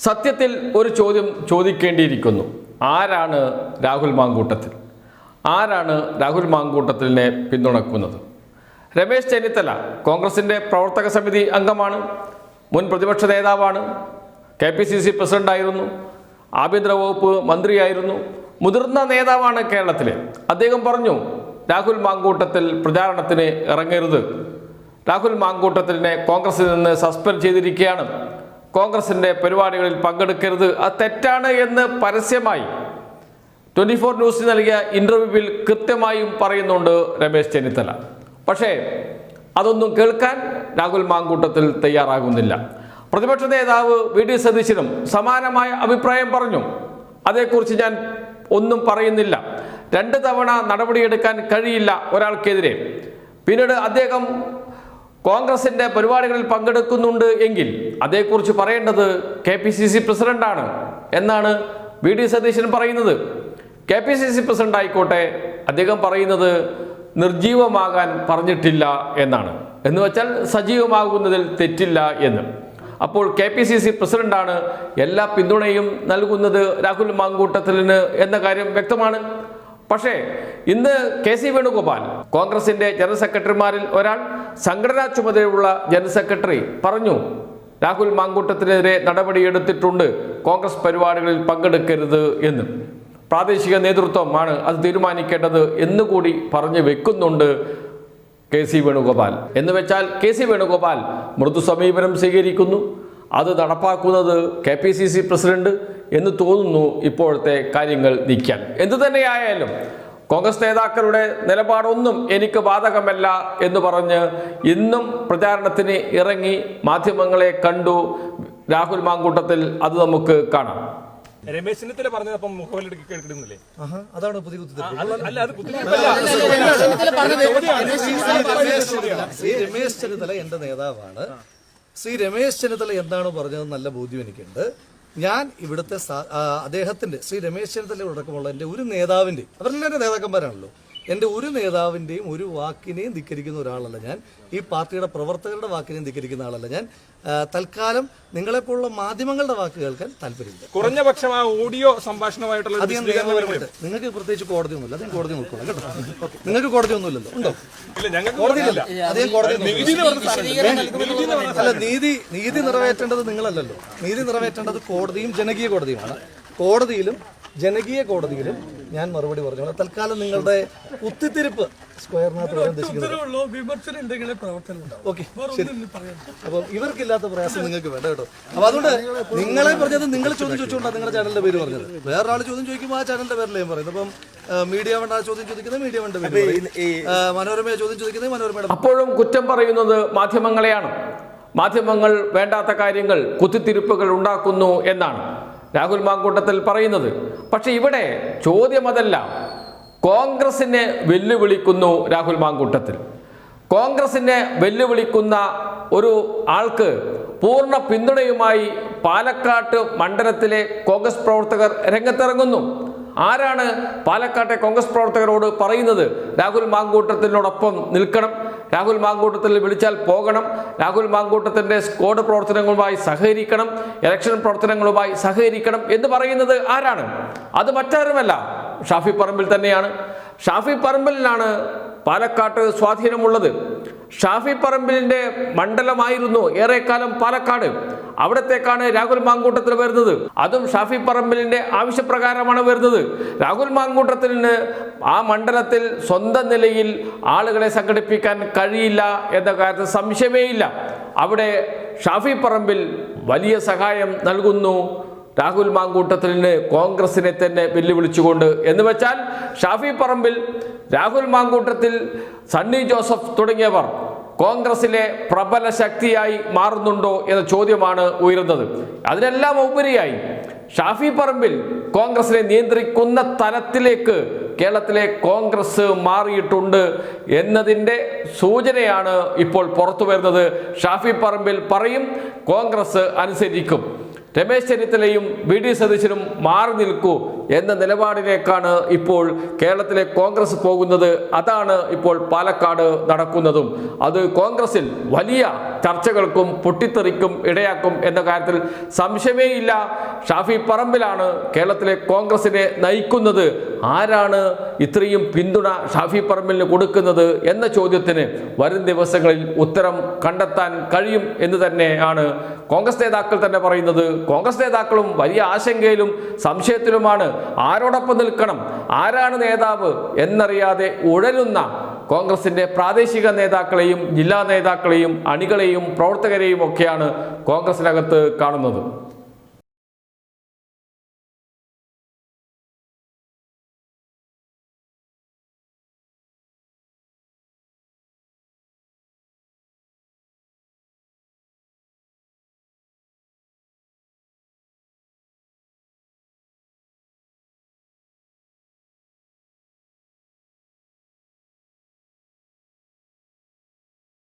സത്യത്തിൽ ഒരു ചോദ്യം ചോദിക്കേണ്ടിയിരിക്കുന്നു. ആരാണ് രാഹുൽ മാങ്കൂട്ടത്തിൽ? ആരാണ് രാഹുൽ മാങ്കൂട്ടത്തിലിനെ പിന്തുണക്കുന്നത്? രമേശ് ചെന്നിത്തല കോൺഗ്രസിൻ്റെ പ്രവർത്തക സമിതി അംഗമാണ്, മുൻ പ്രതിപക്ഷ നേതാവാണ്, KPCC പ്രസിഡന്റായിരുന്നു, ആഭ്യന്തര വകുപ്പ് മന്ത്രിയായിരുന്നു, മുതിർന്ന നേതാവാണ് കേരളത്തിലെ. അദ്ദേഹം പറഞ്ഞു, രാഹുൽ മാങ്കൂട്ടത്തിൽ പ്രചാരണത്തിന് ഇറങ്ങരുത്, രാഹുൽ മാങ്കൂട്ടത്തിലിനെ കോൺഗ്രസിൽ നിന്ന് സസ്പെൻഡ് ചെയ്തിരിക്കുകയാണ്, കോൺഗ്രസിൻ്റെ പരിപാടികളിൽ പങ്കെടുക്കരുത്, അത് തെറ്റാണ് എന്ന് പരസ്യമായി 24 ന്യൂസിന് നൽകിയ ഇൻ്റർവ്യൂവിൽ കൃത്യമായും പറയുന്നുണ്ട് രമേശ് ചെന്നിത്തല. പക്ഷേ അതൊന്നും കേൾക്കാൻ രാഹുൽ മാങ്കൂട്ടത്തിൽ തയ്യാറാകുന്നില്ല. പ്രതിപക്ഷ നേതാവ് VD സതീശനും സമാനമായ അഭിപ്രായം പറഞ്ഞു. അതേക്കുറിച്ച് ഞാൻ ഒന്നും പറയുന്നില്ല. 2 തവണ നടപടിയെടുക്കാൻ കഴിയില്ല ഒരാൾക്കെതിരെ. പിന്നീട് അദ്ദേഹം കോൺഗ്രസിൻ്റെ പരിപാടികളിൽ പങ്കെടുക്കുന്നുണ്ട് എങ്കിൽ അതേക്കുറിച്ച് പറയേണ്ടത് KPCC പ്രസിഡന്റാണ് എന്നാണ് VD സതീശൻ പറയുന്നത്. KPCC പ്രസിഡന്റ് ആയിക്കോട്ടെ, അദ്ദേഹം പറയുന്നത് നിർജീവമാകാൻ പറഞ്ഞിട്ടില്ല എന്നാണ്. എന്ന് വെച്ചാൽ സജീവമാകുന്നതിൽ തെറ്റില്ല എന്ന്. അപ്പോൾ KPCC പ്രസിഡന്റാണ് എല്ലാ പിന്തുണയും നൽകുന്നത് രാഹുൽ മാങ്കൂട്ടത്തിലിന് എന്ന കാര്യം വ്യക്തമാണ്. പക്ഷേ ഇന്ന് KC വേണുഗോപാൽ, കോൺഗ്രസിൻ്റെ ജനറൽ സെക്രട്ടറിമാരിൽ ഒരാൾ, സംഘടനാ ചുമതലയുള്ള ജനറൽ സെക്രട്ടറി പറഞ്ഞു, രാഹുൽ മാങ്കൂട്ടത്തിനെതിരെ നടപടിയെടുത്തിട്ടുണ്ട്, കോൺഗ്രസ് പരിപാടികളിൽ പങ്കെടുക്കരുത് എന്ന്. പ്രാദേശിക നേതൃത്വമാണ് അത് തീരുമാനിക്കേണ്ടത് എന്നുകൂടി പറഞ്ഞു വെക്കുന്നുണ്ട് KC വേണുഗോപാൽ. എന്ന് വെച്ചാൽ KC വേണുഗോപാൽ മൃദു സമീപനം സ്വീകരിക്കുന്നു, അത് നടപ്പാക്കുന്നത് KPCC പ്രസിഡന്റ് എന്ന് തോന്നുന്നു ഇപ്പോഴത്തെ കാര്യങ്ങൾ നീക്കാൻ. എന്തു തന്നെയായാലും കോൺഗ്രസ് നേതാക്കളുടെ നിലപാടൊന്നും എനിക്ക് ബാധകമല്ല എന്ന് പറഞ്ഞ് ഇന്നും പ്രചാരണത്തിന് ഇറങ്ങി മാധ്യമങ്ങളെ കണ്ടു രാഹുൽ മാങ്കൂട്ടത്തിൽ. അത് നമുക്ക് കാണാം. രമേശ് ചെന്നിത്തല പറഞ്ഞപ്പം മുഖവിലെടുക്കുന്നില്ലേ? അതാണ് പുതിയ രമേശ് ചെന്നിത്തല എന്റെ നേതാവാണ്. രമേശ് ചെന്നിത്തല എന്താണ് പറഞ്ഞത് നല്ല ബോധ്യം എനിക്കുണ്ട്. ഞാൻ ഇവിടുത്തെ അദ്ദേഹത്തിന്റെ രമേശ് ചെന്നിത്തല അടക്കമുള്ള എന്റെ ഒരു നേതാവിന്റെ, അവരെല്ലാം എന്റെ നേതാക്കന്മാരാണല്ലോ, എൻ്റെ ഒരു നേതാവിൻ്റെയും ഒരു വാക്കിനെയും ധിക്കരിക്കുന്ന ഒരാളല്ല ഞാൻ. ഈ പാർട്ടിയുടെ പ്രവർത്തകരുടെ വാക്കിനെയും ധിക്കരിക്കുന്ന ആളല്ല ഞാൻ. തൽക്കാലം നിങ്ങളെപ്പോലുള്ള മാധ്യമങ്ങളുടെ വാക്ക് കേൾക്കാൻ താല്പര്യമില്ല. കുറഞ്ഞ പക്ഷം ഓഡിയോ സംഭാഷണമായിട്ടുള്ള നിങ്ങൾക്ക് പ്രത്യേകിച്ച് കോടതി ഒന്നുമില്ല, അദ്ദേഹം കോടതി നോക്കണം കേട്ടോ. നിങ്ങൾക്ക് കോടതി ഒന്നുമില്ലല്ലോ, ഉണ്ടോ? കോടതിയില്ല. അദ്ദേഹം കോടതി അല്ല, നീതി നിറവേറ്റേണ്ടത് നിങ്ങളല്ലല്ലോ. നീതി നിറവേറ്റേണ്ടത് കോടതിയും ജനകീയ കോടതിയുമാണ്. കോടതിയിലും ജനകീയ കോടതിയിലും ഞാൻ മറുപടി പറഞ്ഞോളാം. തൽക്കാലം നിങ്ങളുടെ കുത്തിത്തിരിപ്പ് സ്ക്വയറിനകത്ത് വരാൻ ഉദ്ദേശിക്കുന്നത്. ഓക്കെ, ശരി. അപ്പൊ ഇവർക്കില്ലാത്ത പ്രയാസം നിങ്ങൾക്ക് വേണ്ട കേട്ടോ. അപ്പൊ അതുകൊണ്ട് നിങ്ങളെ പറഞ്ഞത് നിങ്ങൾ ചോദ്യം ചോദിച്ചുകൊണ്ടാണ് നിങ്ങളുടെ ചാനലിന്റെ പേര് പറഞ്ഞത്. വേറൊരാൾ ചോദ്യം ചോദിക്കുമ്പോൾ ആ ചാനലിന്റെ പേരിലേ ഞാൻ പറയുന്നത്. അപ്പം മീഡിയ വേണ്ട ചോദ്യം ചോദിക്കുന്നത് മീഡിയ വേണ്ട, മനോരമ ചോദ്യം ചോദിക്കുന്നത് മനോരമയുടെ. അപ്പോഴും കുറ്റം പറയുന്നത് മാധ്യമങ്ങളെയാണ്. മാധ്യമങ്ങൾ വേണ്ടാത്ത കാര്യങ്ങൾ, കുത്തിത്തിരിപ്പുകൾ ഉണ്ടാക്കുന്നു എന്നാണ് രാഹുൽ മാങ്കൂട്ടത്തിൽ പറയുന്നത്. പക്ഷെ ഇവിടെ ചോദ്യം അതല്ല. കോൺഗ്രസിനെ വെല്ലുവിളിക്കുന്നു രാഹുൽ മാങ്കൂട്ടത്തിൽ. കോൺഗ്രസിനെ വെല്ലുവിളിക്കുന്ന ഒരു ആൾക്ക് പൂർണ്ണ പിന്തുണയുമായി പാലക്കാട്ട് മണ്ഡലത്തിലെ കോൺഗ്രസ് പ്രവർത്തകർ രംഗത്തിറങ്ങുന്നു. ആരാണ് പാലക്കാട്ടെ കോൺഗ്രസ് പ്രവർത്തകരോട് പറയുന്നത് രാഹുൽ മാങ്കൂട്ടത്തിനോടൊപ്പം നിൽക്കണം, രാഹുൽ മാങ്കൂട്ടത്തിൽ വിളിച്ചാൽ പോകണം, രാഹുൽ മാങ്കൂട്ടത്തിൻ്റെ സ്ക്വാഡ് പ്രവർത്തനങ്ങളുമായി സഹകരിക്കണം, ഇലക്ഷൻ പ്രവർത്തനങ്ങളുമായി സഹകരിക്കണം എന്ന് പറയുന്നത് ആരാണ്? അത് മറ്റാരുമല്ല, ഷാഫി പറമ്പിൽ തന്നെയാണ്. ഷാഫി പറമ്പിലിനാണ് പാലക്കാട്ട് സ്വാധീനമുള്ളത്. ഷാഫി പറമ്പിലിൻ്റെ മണ്ഡലമായിരുന്നു ഏറെക്കാലം പാലക്കാട്. അവിടത്തേക്കാണ് രാഹുൽ മാങ്കൂട്ടത്തിൽ വരുന്നത്. അതും ഷാഫി പറമ്പിലിൻ്റെ ആവശ്യപ്രകാരമാണ് വരുന്നത്. രാഹുൽ മാങ്കൂട്ടത്തിന് ആ മണ്ഡലത്തിൽ സ്വന്തം നിലയിൽ ആളുകളെ സംഘടിപ്പിക്കാൻ കഴിയില്ല എന്ന കാര്യത്തിൽ സംശയമേ ഇല്ല. അവിടെ ഷാഫി പറമ്പിൽ വലിയ സഹായം നൽകുന്നു രാഹുൽ മാങ്കൂട്ടത്തിന്, കോൺഗ്രസിനെ തന്നെ വെല്ലുവിളിച്ചുകൊണ്ട്. എന്ന് വെച്ചാൽ ഷാഫി പറമ്പിൽ, രാഹുൽ മാങ്കൂട്ടത്തിൽ, സണ്ണി ജോസഫ് തുടങ്ങിയവർ കോൺഗ്രസിലെ പ്രബല ശക്തിയായി മാറുന്നുണ്ടോ എന്ന ചോദ്യമാണ് ഉയരുന്നത്. അതിനെല്ലാം ഉപരിയായി ഷാഫി പറമ്പിൽ കോൺഗ്രസിനെ നിയന്ത്രിക്കുന്ന തലത്തിലേക്ക് കേരളത്തിലെ കോൺഗ്രസ് മാറിയിട്ടുണ്ട് എന്നതിൻ്റെ സൂചനയാണ് ഇപ്പോൾ പുറത്തു വരുന്നത്. ഷാഫി പറമ്പിൽ പറയും, കോൺഗ്രസ് അനുസരിക്കും. രമേശ് ചെന്നിത്തലയും VD സതീശനും മാറി നിൽക്കൂ, എന്ന നിലപാടിലേക്കാണ് ഇപ്പോൾ കേരളത്തിലെ കോൺഗ്രസ് പോകുന്നത്. അതാണ് ഇപ്പോൾ പാലക്കാട് നടക്കുന്നതും. അത് കോൺഗ്രസിൽ വലിയ ചർച്ചകൾക്കും പൊട്ടിത്തെറിക്കും ഇടയാക്കും എന്ന കാര്യത്തിൽ സംശയമേ ഇല്ല. ഷാഫി പറമ്പിലാണ് കേരളത്തിലെ കോൺഗ്രസിനെ നയിക്കുന്നത്. ആരാണ് ഇത്രയും പിന്തുണ ഷാഫി പറമ്പിലിന് കൊടുക്കുന്നത് എന്ന ചോദ്യത്തിന് വരും ദിവസങ്ങളിൽ ഉത്തരം കണ്ടെത്താൻ കഴിയും എന്ന് തന്നെയാണ് കോൺഗ്രസ് നേതാക്കൾ തന്നെ പറയുന്നത്. കോൺഗ്രസ് നേതാക്കളും വലിയ ആശങ്കയിലും സംശയത്തിലുമാണ്. ആരോടൊപ്പം നിൽക്കണം, ആരാണ് നേതാവ് എന്നറിയാതെ ഉഴലുന്ന കോൺഗ്രസിന്റെ പ്രാദേശിക നേതാക്കളെയും ജില്ലാ നേതാക്കളെയും അണികളെയും പ്രവർത്തകരെയും ഒക്കെയാണ് കോൺഗ്രസിനകത്ത് കാണുന്നത്.